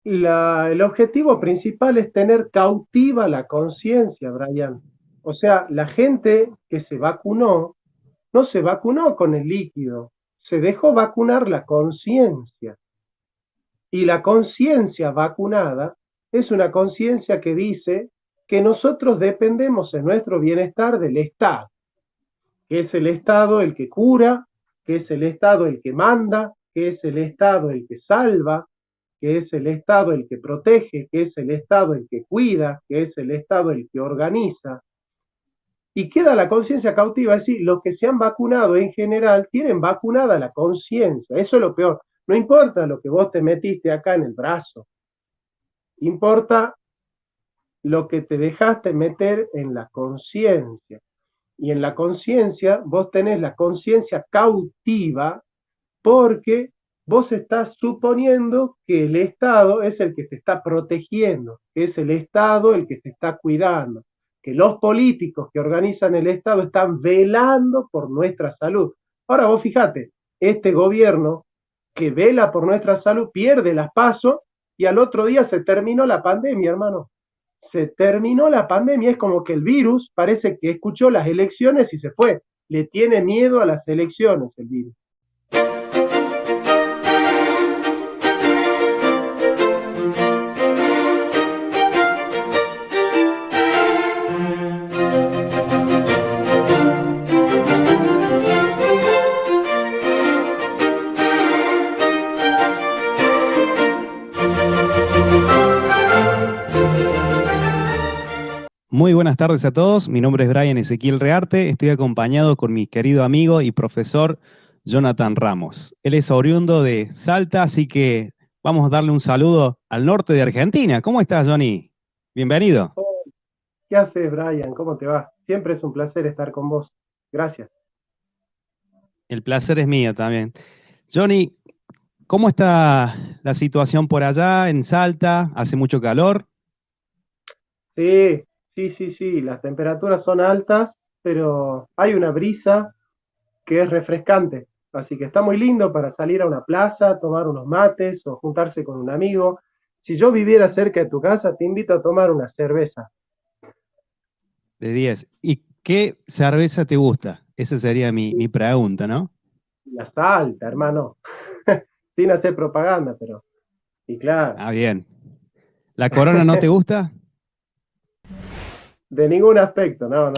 El objetivo principal es tener cautiva la conciencia, Brian. O sea, la gente que se vacunó no se vacunó con el líquido, se dejó vacunar la conciencia. Y la conciencia vacunada es una conciencia que dice que nosotros dependemos en nuestro bienestar del Estado, que es el Estado el que cura, que es el Estado el que manda, que es el Estado el que salva, que es el Estado el que protege, que es el Estado el que cuida, que es el Estado el que organiza. Y queda la conciencia cautiva, es decir, los que se han vacunado en general tienen vacunada la conciencia, eso es lo peor. No importa lo que vos te metiste acá en el brazo, importa lo que te dejaste meter en la conciencia. Y en la conciencia vos tenés la conciencia cautiva porque vos estás suponiendo que el Estado es el que te está protegiendo, que es el Estado el que te está cuidando, que los políticos que organizan el Estado están velando por nuestra salud. Ahora vos fíjate, este gobierno que vela por nuestra salud pierde las pasos y al otro día se terminó la pandemia, hermano. Se terminó la pandemia, es como que el virus parece que escuchó las elecciones y se fue. Le tiene miedo a las elecciones el virus. Muy buenas tardes a todos, mi nombre es Brian Ezequiel Rearte, estoy acompañado con mi querido amigo y profesor Jonathan Ramos. Él es oriundo de Salta, así que vamos a darle un saludo al norte de Argentina. ¿Cómo estás, Johnny? Bienvenido. Oh, ¿qué haces, Brian? ¿Cómo te va? Siempre es un placer estar con vos. Gracias. El placer es mío también. Johnny, ¿cómo está la situación por allá en Salta? ¿Hace mucho calor? Sí, sí. Las temperaturas son altas, pero hay una brisa que es refrescante. Así que está muy lindo para salir a una plaza, tomar unos mates o juntarse con un amigo. Si yo viviera cerca de tu casa, te invito a tomar una cerveza. De 10. ¿Y qué cerveza te gusta? Esa sería mi pregunta, ¿no? La Salta, hermano. Sin hacer propaganda, pero. Y claro, Ah, bien. ¿La Corona no te gusta? de ningún aspecto, no.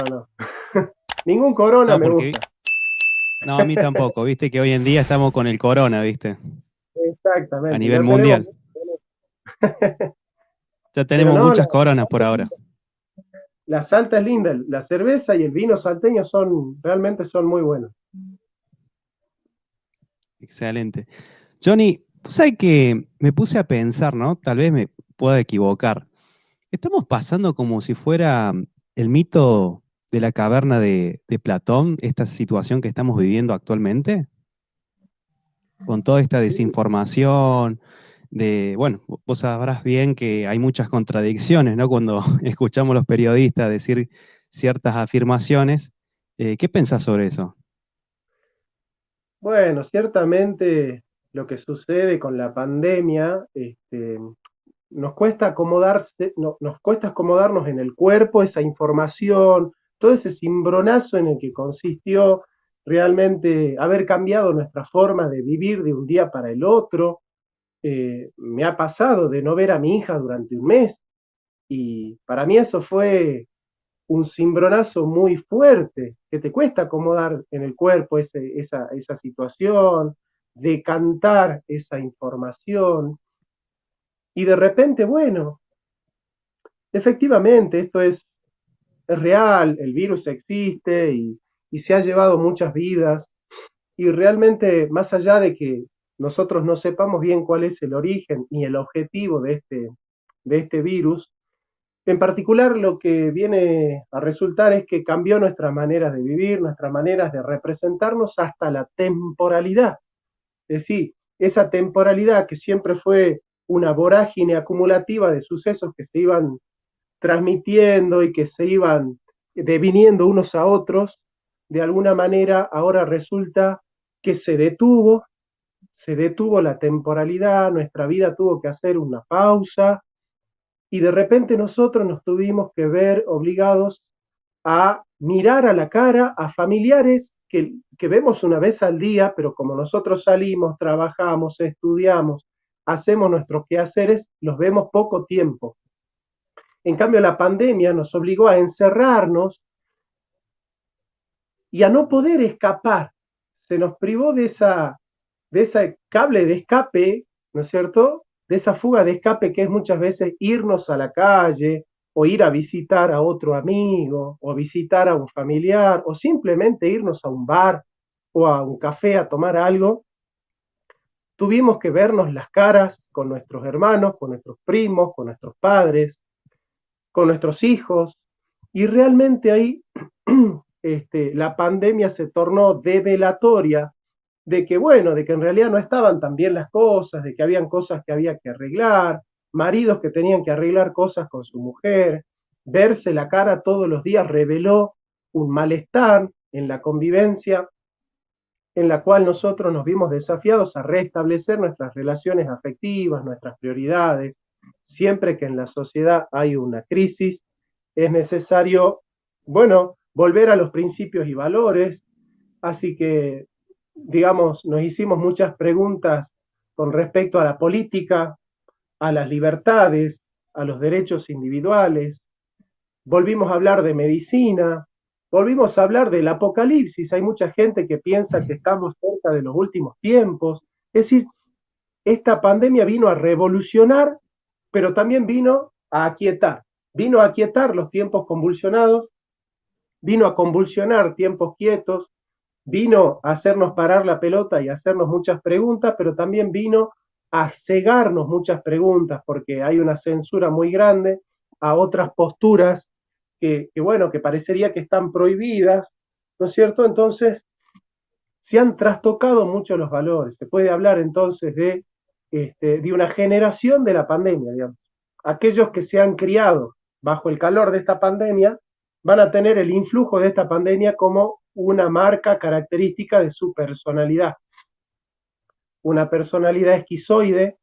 Ningún corona No, me porque gusta. no, a mí tampoco, viste que hoy en día estamos con el corona, viste, a Exactamente, nivel ya tenemos. mundial. Ya Pero tenemos no, muchas coronas por ahora. la Salta es linda, la cerveza y el vino salteño realmente son muy buenos. Excelente. Johnny, pues hay que me puse a pensar, ¿no? Tal vez me pueda equivocar. Estamos pasando como si fuera el mito de la caverna de Platón, esta situación que estamos viviendo actualmente, con toda esta Sí, desinformación, bueno, vos sabrás bien que hay muchas contradicciones, ¿no? Cuando escuchamos a los periodistas decir ciertas afirmaciones. ¿Qué pensás sobre eso? bueno, ciertamente lo que sucede con la pandemia, nos cuesta acomodarnos en el cuerpo esa información, todo ese cimbronazo en el que consistió realmente haber cambiado nuestra forma de vivir de un día para el otro. Me ha pasado de no ver a mi hija durante un mes y para mí eso fue un cimbronazo muy fuerte, que te cuesta acomodar en el cuerpo esa situación, decantar esa información, y de repente, bueno, efectivamente es real, el virus existe y se ha llevado muchas vidas, y realmente, más allá de que nosotros no sepamos bien cuál es el origen ni el objetivo de este virus, en particular, lo que viene a resultar es que cambió nuestra manera de vivir, nuestras maneras de representarnos hasta la temporalidad. Es decir, esa temporalidad que siempre fue una vorágine acumulativa de sucesos que se iban transmitiendo y que se iban deviniendo unos a otros, de alguna manera ahora resulta que se detuvo, se detuvo la temporalidad, nuestra vida tuvo que hacer una pausa y de repente nosotros nos tuvimos que ver obligados a mirar a la cara a familiares que vemos una vez al día, pero como nosotros salimos, trabajamos, estudiamos, hacemos nuestros quehaceres, los vemos poco tiempo. En cambio, la pandemia nos obligó a encerrarnos y a no poder escapar. Se nos privó de ese cable de escape, ¿no es cierto? De esa fuga de escape que es muchas veces irnos a la calle o ir a visitar a otro amigo o visitar a un familiar o simplemente irnos a un bar o a un café a tomar algo. Tuvimos que vernos las caras con nuestros hermanos, con nuestros primos, con nuestros padres, con nuestros hijos, y realmente ahí la pandemia se tornó develatoria de que, bueno, de que en realidad no estaban tan bien las cosas, de que habían cosas que había que arreglar, maridos que tenían que arreglar cosas con su mujer, verse la cara todos los días reveló un malestar en la convivencia en la cual nosotros nos vimos desafiados a restablecer nuestras relaciones afectivas, nuestras prioridades. Siempre que en la sociedad hay una crisis, es necesario, bueno, volver a los principios y valores. Así que, digamos, nos hicimos muchas preguntas con respecto a la política, a las libertades, a los derechos individuales. Volvimos a hablar de medicina, volvimos a hablar del apocalipsis. Hay mucha gente que piensa que estamos cerca de los últimos tiempos. Es decir, esta pandemia vino a revolucionar, pero también vino a aquietar. Vino a aquietar los tiempos convulsionados, vino a convulsionar tiempos quietos, vino a hacernos parar la pelota y a hacernos muchas preguntas, pero también vino a cegarnos muchas preguntas, porque hay una censura muy grande a otras posturas bueno, que parecería que están prohibidas, ¿no es cierto? Entonces, se han trastocado mucho los valores. Se puede hablar entonces de una generación de la pandemia, digamos. Aquellos que se han criado bajo el calor de esta pandemia van a tener el influjo de esta pandemia como una marca característica de su personalidad. Una personalidad esquizoide,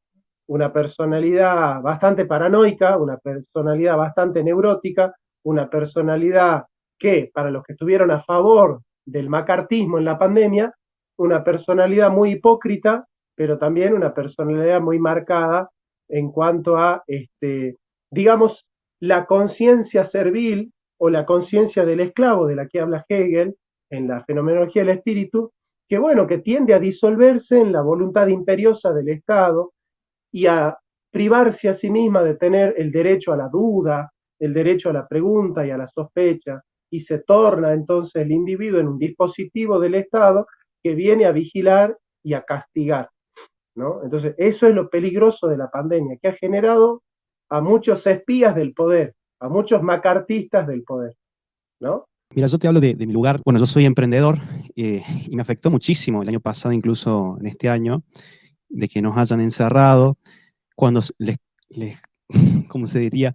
una personalidad bastante paranoica, una personalidad bastante neurótica, una personalidad que, para los que estuvieron a favor del macartismo en la pandemia, una personalidad muy hipócrita, pero también una personalidad muy marcada en cuanto a, digamos, la conciencia servil o la conciencia del esclavo de la que habla Hegel en la fenomenología del espíritu, que bueno, que tiende a disolverse en la voluntad imperiosa del Estado y a privarse a sí misma de tener el derecho a la duda, el derecho a la pregunta y a la sospecha, y se torna entonces el individuo en un dispositivo del Estado que viene a vigilar y a castigar, ¿no? Entonces, eso es lo peligroso de la pandemia, que ha generado a muchos espías del poder, a muchos macartistas del poder, ¿no? Mira, yo te hablo de mi lugar. Bueno, yo soy emprendedor y me afectó muchísimo el año pasado, incluso en este año, de que nos hayan encerrado. Cuando les ¿cómo se diría?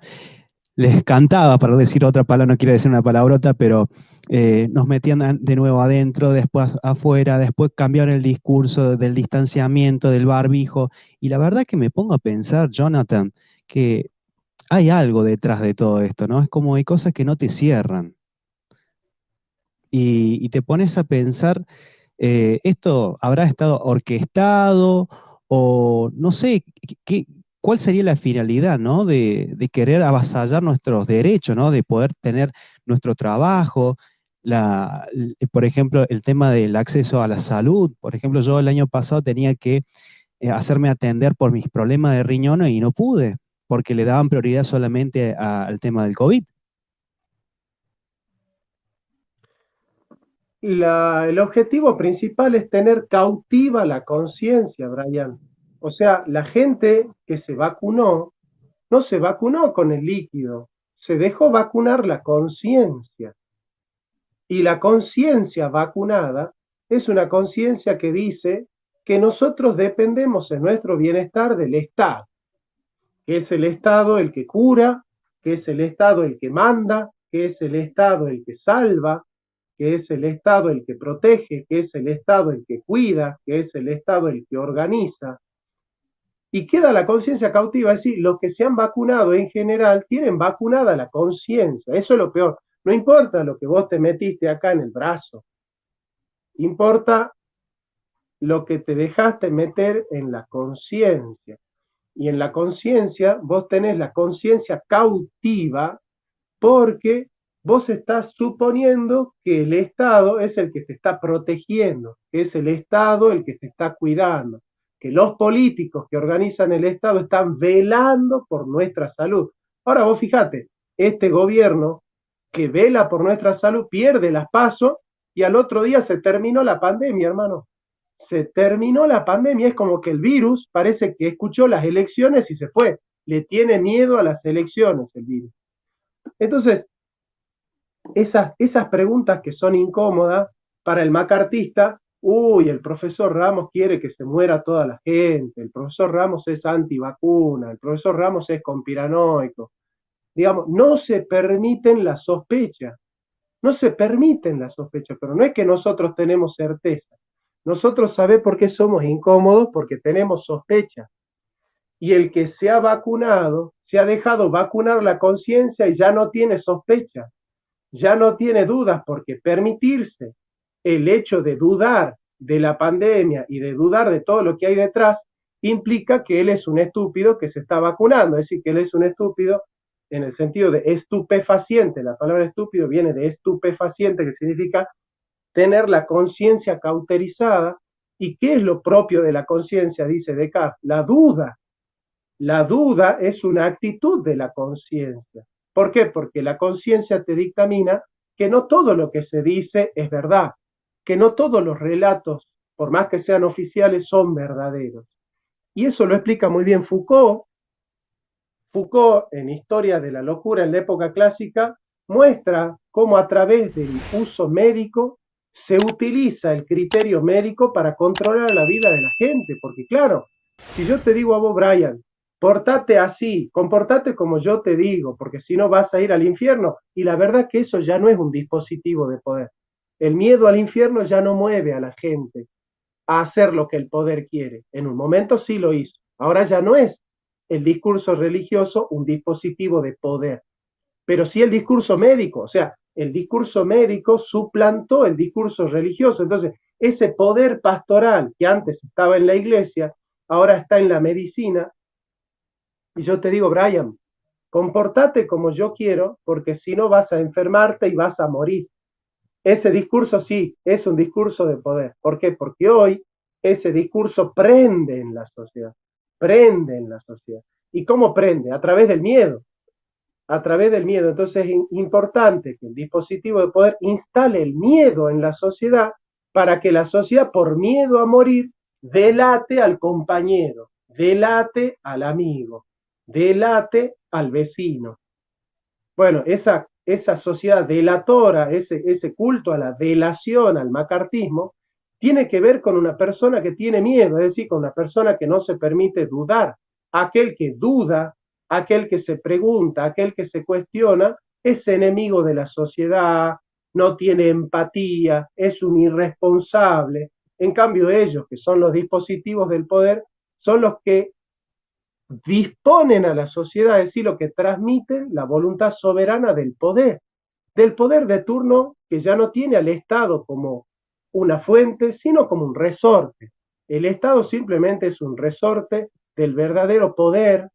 Les cantaba, para decir otra palabra, no quiero decir una palabrota, pero nos metían de nuevo adentro, después afuera, después cambiaron el discurso del distanciamiento, del barbijo, y la verdad que me pongo a pensar, Jonathan, que hay algo detrás de todo esto, ¿no? Es como hay cosas que no te cierran, y te pones a pensar, ¿esto habrá estado orquestado o no sé cuál sería la finalidad, ¿no? De querer avasallar nuestros derechos, ¿no? De poder tener nuestro trabajo, por ejemplo, el tema del acceso a la salud. Por ejemplo, yo el año pasado tenía que hacerme atender por mis problemas de riñones y no pude, porque le daban prioridad solamente al tema del COVID. El objetivo principal es tener cautiva la conciencia, Brian. O sea, la gente que se vacunó no se vacunó con el líquido, se dejó vacunar la conciencia. Y la conciencia vacunada es una conciencia que dice que nosotros dependemos en nuestro bienestar del Estado, que es el Estado el que cura, que es el Estado el que manda, que es el Estado el que salva, que es el Estado el que protege, que es el Estado el que cuida, que es el Estado el que organiza, y queda la conciencia cautiva, es decir, los que se han vacunado en general tienen vacunada la conciencia, eso es lo peor. No importa lo que vos te metiste acá en el brazo, importa lo que te dejaste meter en la conciencia. Y en la conciencia vos tenés la conciencia cautiva porque vos estás suponiendo que el Estado es el que te está protegiendo, que es el Estado el que te está cuidando, que los políticos que organizan el Estado están velando por nuestra salud. Ahora vos fíjate, este gobierno que vela por nuestra salud pierde las PASO y al otro día se terminó la pandemia, hermano. Se terminó la pandemia, es como que el virus parece que escuchó las elecciones y se fue. Le tiene miedo a las elecciones el virus. Entonces, esas preguntas que son incómodas para el macartista, uy, el profesor Ramos quiere que se muera toda la gente, el profesor Ramos es antivacuna, el profesor Ramos es conspiranoico. Digamos, no se permiten las sospechas, no se permiten las sospechas, pero no es que nosotros tenemos certeza. Nosotros sabemos por qué somos incómodos, porque tenemos sospecha. Y el que se ha vacunado, se ha dejado vacunar la conciencia y ya no tiene sospecha, ya no tiene dudas, porque permitirse el hecho de dudar de la pandemia y de dudar de todo lo que hay detrás implica que él es un estúpido que se está vacunando, es decir, que él es un estúpido en el sentido de estupefaciente. La palabra estúpido viene de estupefaciente, que significa tener la conciencia cauterizada. ¿Y qué es lo propio de la conciencia? Dice Descartes, la duda. La duda es una actitud de la conciencia. ¿Por qué? Porque la conciencia te dictamina que no todo lo que se dice es verdad, que no todos los relatos, por más que sean oficiales, son verdaderos. Y eso lo explica muy bien Foucault. Foucault, en Historia de la Locura en la época clásica, muestra cómo a través del uso médico se utiliza el criterio médico para controlar la vida de la gente. Porque claro, si yo te digo a vos, Brian, portate así, comportate como yo te digo, porque si no vas a ir al infierno. Y la verdad que eso ya no es un dispositivo de poder. El miedo al infierno ya no mueve a la gente a hacer lo que el poder quiere. En un momento sí lo hizo. Ahora ya no es el discurso religioso un dispositivo de poder, pero sí el discurso médico. O sea, el discurso médico suplantó el discurso religioso. Entonces, ese poder pastoral que antes estaba en la iglesia, ahora está en la medicina. Y yo te digo, Brian, comportate como yo quiero, porque si no vas a enfermarte y vas a morir. Ese discurso sí, es un discurso de poder. ¿Por qué? Porque hoy ese discurso prende en la sociedad, prende en la sociedad. ¿Y cómo prende? A través del miedo, a través del miedo. Entonces es importante que el dispositivo de poder instale el miedo en la sociedad para que la sociedad, por miedo a morir, delate al compañero, delate al amigo, delate al vecino. Bueno, esa sociedad delatora, ese culto a la delación, al macartismo, tiene que ver con una persona que tiene miedo, es decir, con una persona que no se permite dudar. Aquel que duda, aquel que se pregunta, aquel que se cuestiona, es enemigo de la sociedad, no tiene empatía, es un irresponsable. En cambio, ellos, que son los dispositivos del poder, son los que disponen a la sociedad, es decir, lo que transmiten la voluntad soberana del poder de turno que ya no tiene al Estado como una fuente, sino como un resorte. El Estado simplemente es un resorte del verdadero poder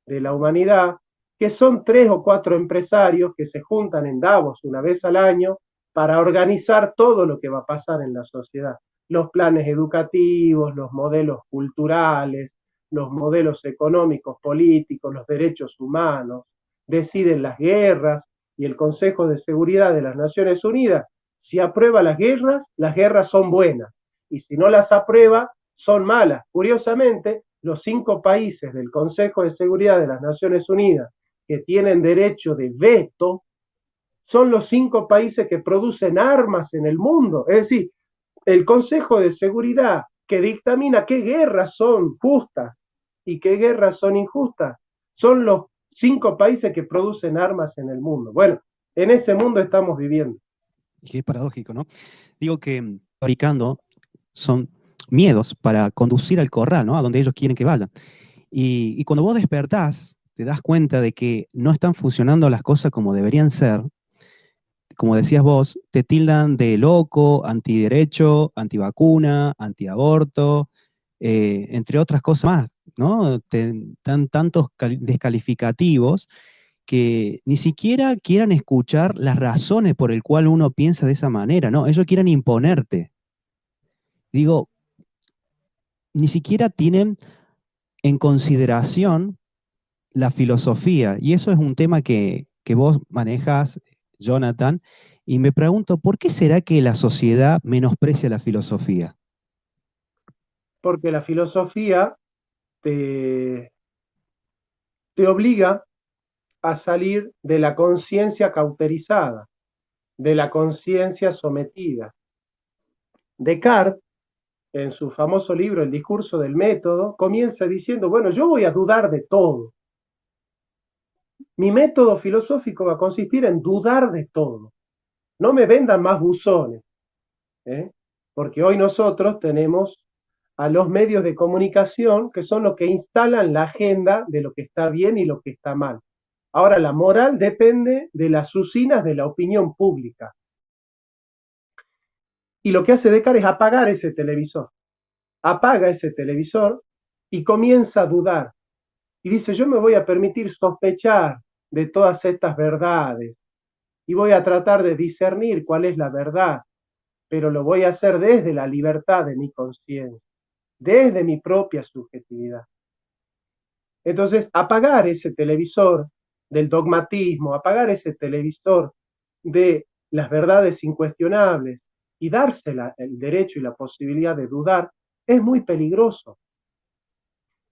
de la humanidad, que son 3 o 4 empresarios que se juntan en Davos una vez al año para organizar todo lo que va a pasar en la sociedad. Los planes educativos, los modelos culturales, los modelos económicos, políticos, los derechos humanos, deciden las guerras y el Consejo de Seguridad de las Naciones Unidas, si aprueba las guerras son buenas, y si no las aprueba, son malas. Curiosamente, los 5 países del Consejo de Seguridad de las Naciones Unidas que tienen derecho de veto son los 5 países que producen armas en el mundo. Es decir, el Consejo de Seguridad que dictamina qué guerras son justas y qué guerras son injustas, son los 5 países que producen armas en el mundo. Bueno, en ese mundo estamos viviendo. Y que es paradójico, ¿no? Digo que fabricando son miedos para conducir al corral, ¿no? A donde ellos quieren que vayan. Y cuando vos despertás, te das cuenta de que no están funcionando las cosas como deberían ser, como decías vos, te tildan de loco, antiderecho, antivacuna, antiaborto, entre otras cosas más, ¿no? Te dan tantos descalificativos que ni siquiera quieran escuchar las razones por el cual uno piensa de esa manera, ¿no? Ellos quieren imponerte. Digo, ni siquiera tienen en consideración la filosofía, y eso es un tema que vos manejas, Jonathan, y me pregunto, ¿por qué será que la sociedad menosprecia la filosofía? Porque la filosofía te, te obliga a salir de la conciencia cauterizada, de la conciencia sometida. Descartes, en su famoso libro El discurso del método, comienza diciendo, bueno, yo voy a dudar de todo. Mi método filosófico va a consistir en dudar de todo. No me vendan más buzones, ¿eh? Porque hoy nosotros tenemos a los medios de comunicación que son los que instalan la agenda de lo que está bien y lo que está mal. Ahora, la moral depende de las usinas de la opinión pública. Y lo que hace Descartes es apagar ese televisor. Apaga ese televisor y comienza a dudar. Y dice, yo me voy a permitir sospechar de todas estas verdades y voy a tratar de discernir cuál es la verdad, pero lo voy a hacer desde la libertad de mi conciencia, desde mi propia subjetividad. Entonces, apagar ese televisor del dogmatismo, apagar ese televisor de las verdades incuestionables y darse el derecho y la posibilidad de dudar, es muy peligroso.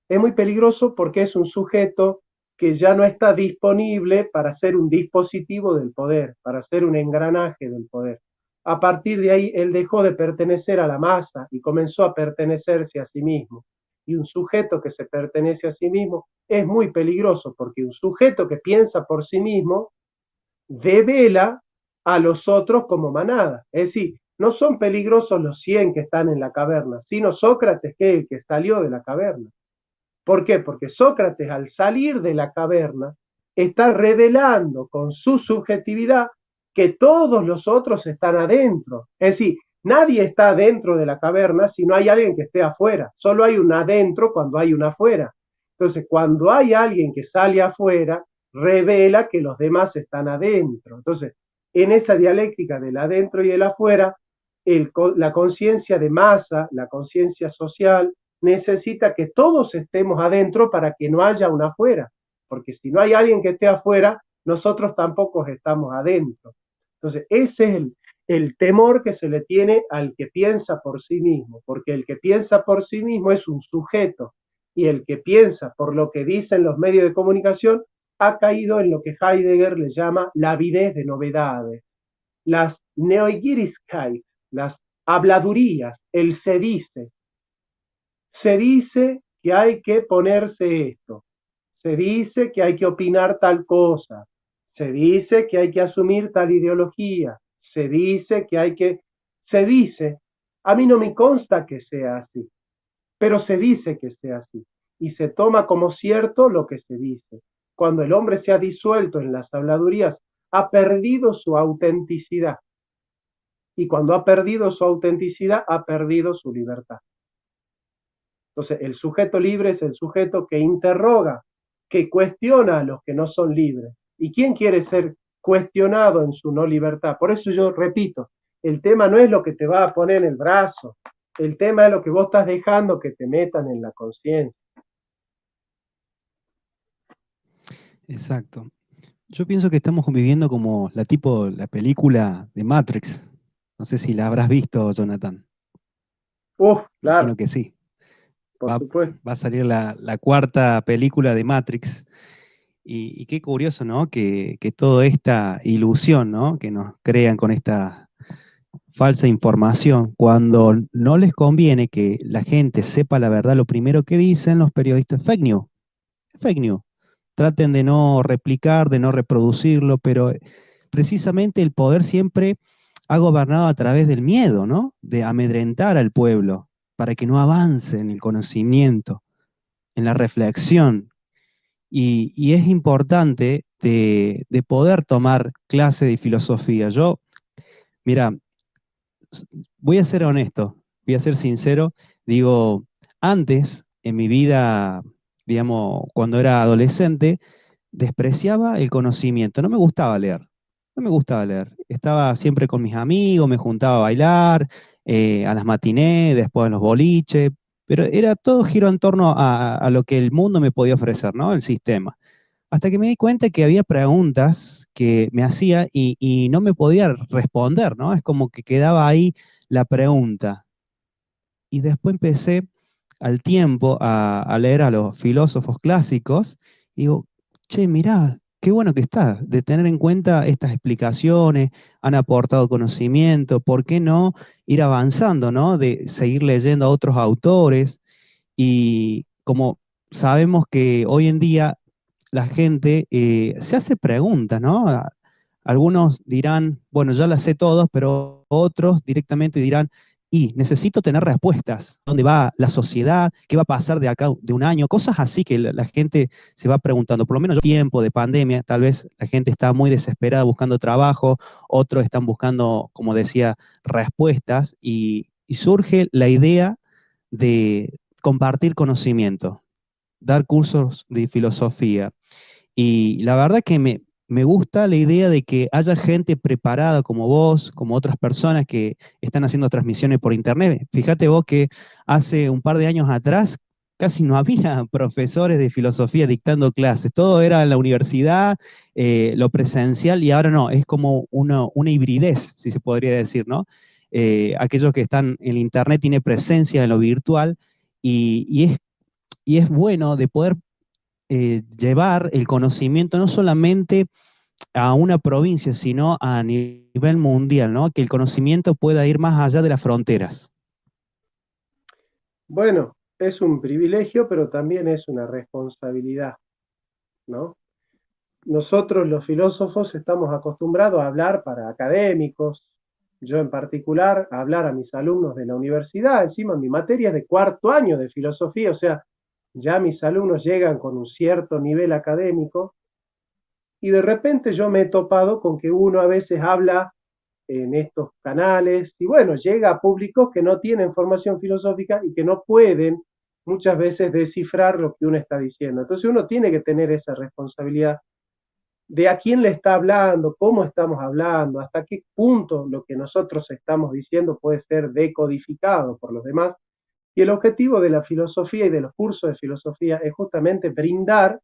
Es muy peligroso porque es un sujeto que ya no está disponible para ser un dispositivo del poder, para ser un engranaje del poder. A partir de ahí, él dejó de pertenecer a la masa y comenzó a pertenecerse a sí mismo. Y un sujeto que se pertenece a sí mismo es muy peligroso porque un sujeto que piensa por sí mismo devela a los otros como manada. Es decir, no son peligrosos los 100 que están en la caverna, sino Sócrates, que es el que salió de la caverna. ¿Por qué? Porque Sócrates, al salir de la caverna, está revelando con su subjetividad que todos los otros están adentro. Es decir, nadie está dentro de la caverna si no hay alguien que esté afuera. Solo hay un adentro cuando hay un afuera. Entonces, cuando hay alguien que sale afuera, revela que los demás están adentro. Entonces, en esa dialéctica del adentro y el afuera, la conciencia de masa, la conciencia social, necesita que todos estemos adentro para que no haya un afuera, porque si no hay alguien que esté afuera, nosotros tampoco estamos adentro. Entonces, ese es el temor que se le tiene al que piensa por sí mismo, porque el que piensa por sí mismo es un sujeto, y el que piensa por lo que dicen los medios de comunicación ha caído en lo que Heidegger le llama la avidez de novedades, las Neugierigkeit, las habladurías, el se dice que hay que ponerse esto, se dice que hay que opinar tal cosa, se dice que hay que asumir tal ideología, se dice que hay que, se dice, a mí no me consta que sea así, pero se dice que sea así y se toma como cierto lo que se dice. Cuando el hombre se ha disuelto en las habladurías, ha perdido su autenticidad y cuando ha perdido su autenticidad, ha perdido su libertad. Entonces, el sujeto libre es el sujeto que interroga, que cuestiona a los que no son libres. ¿Y quién quiere ser cuestionado en su no libertad? Por eso yo repito, el tema no es lo que te va a poner en el brazo, el tema es lo que vos estás dejando que te metan en la conciencia. Exacto. Yo pienso que estamos conviviendo como la película de Matrix. No sé si la habrás visto, Jonathan. Imagino Claro, que sí. por Va, supuesto. va a salir la cuarta película de Matrix. Y qué curioso, ¿no? Que toda esta ilusión, ¿no? Que nos crean con esta falsa información, cuando no les conviene que la gente sepa la verdad, lo primero que dicen los periodistas, fake news, fake news. Traten de no replicar, de no reproducirlo, pero precisamente el poder siempre ha gobernado a través del miedo, ¿no? De amedrentar al pueblo para que no avance en el conocimiento, en la reflexión. Y es importante de poder tomar clase de filosofía. Yo, mira, voy a ser honesto, voy a ser sincero, digo, antes en mi vida, digamos, cuando era adolescente, despreciaba el conocimiento, no me gustaba leer, no me gustaba leer. Estaba siempre con mis amigos, me juntaba a bailar, a las matinés, después a los boliches, pero era todo giro en torno a lo que el mundo me podía ofrecer, ¿no? El sistema. Hasta que me di cuenta que había preguntas que me hacía y no me podía responder, ¿no? Es como que quedaba ahí la pregunta. Y después empecé al tiempo a leer a los filósofos clásicos y digo, che, mirá, qué bueno que está, de tener en cuenta estas explicaciones, han aportado conocimiento, ¿por qué no ir avanzando, ¿no? De seguir leyendo a otros autores y como sabemos que hoy en día la gente se hace preguntas, ¿no? Algunos dirán, bueno, ya las sé todas, pero otros directamente dirán, y necesito tener respuestas. ¿Dónde va la sociedad? ¿Qué va a pasar de acá de un año? Cosas así que la gente se va preguntando. Por lo menos tiempo de pandemia, tal vez la gente está muy desesperada buscando trabajo, otros están buscando, como decía, respuestas y surge la idea de compartir conocimiento, dar cursos de filosofía. Y la verdad que me gusta la idea de que haya gente preparada como vos, como otras personas que están haciendo transmisiones por internet. Fíjate vos que hace un par de años atrás casi no había profesores de filosofía dictando clases, todo era en la universidad, lo presencial, y ahora no, es como una hibridez, si se podría decir, ¿no? Aquellos que están en internet tienen presencia en lo virtual y es bueno de poder llevar el conocimiento no solamente a una provincia, sino a nivel mundial, ¿no? Que el conocimiento pueda ir más allá de las fronteras. Bueno, es un privilegio, pero también es una responsabilidad, ¿no? Nosotros los filósofos estamos acostumbrados a hablar para académicos, yo en particular a hablar a mis alumnos de la universidad, encima mi materia es de cuarto año de filosofía, o sea, ya mis alumnos llegan con un cierto nivel académico y de repente yo me he topado con que uno a veces habla en estos canales y bueno, llega a públicos que no tienen formación filosófica y que no pueden muchas veces descifrar lo que uno está diciendo. Entonces uno tiene que tener esa responsabilidad de a quién le está hablando, cómo estamos hablando, hasta qué punto lo que nosotros estamos diciendo puede ser decodificado por los demás. Y el objetivo de la filosofía y de los cursos de filosofía es justamente brindar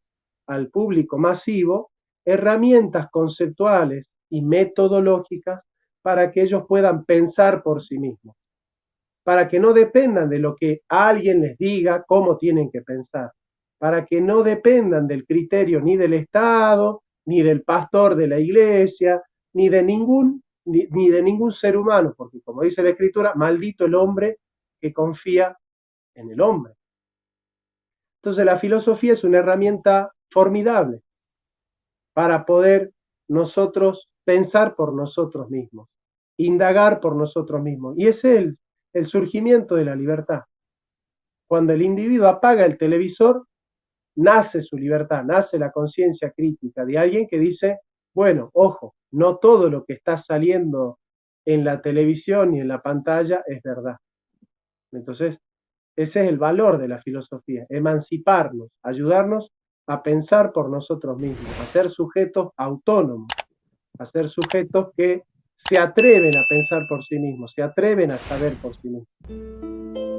al público masivo herramientas conceptuales y metodológicas para que ellos puedan pensar por sí mismos, para que no dependan de lo que alguien les diga cómo tienen que pensar, para que no dependan del criterio ni del Estado, ni del pastor de la iglesia, ni de ningún ser humano, porque como dice la Escritura, maldito el hombre que confía en el hombre. Entonces la filosofía es una herramienta formidable para poder nosotros pensar por nosotros mismos, indagar por nosotros mismos. Y ese es el surgimiento de la libertad. Cuando el individuo apaga el televisor, nace su libertad, nace la conciencia crítica de alguien que dice, bueno, ojo, no todo lo que está saliendo en la televisión y en la pantalla es verdad. Entonces, ese es el valor de la filosofía, emanciparnos, ayudarnos a pensar por nosotros mismos, a ser sujetos autónomos, a ser sujetos que se atreven a pensar por sí mismos, se atreven a saber por sí mismos.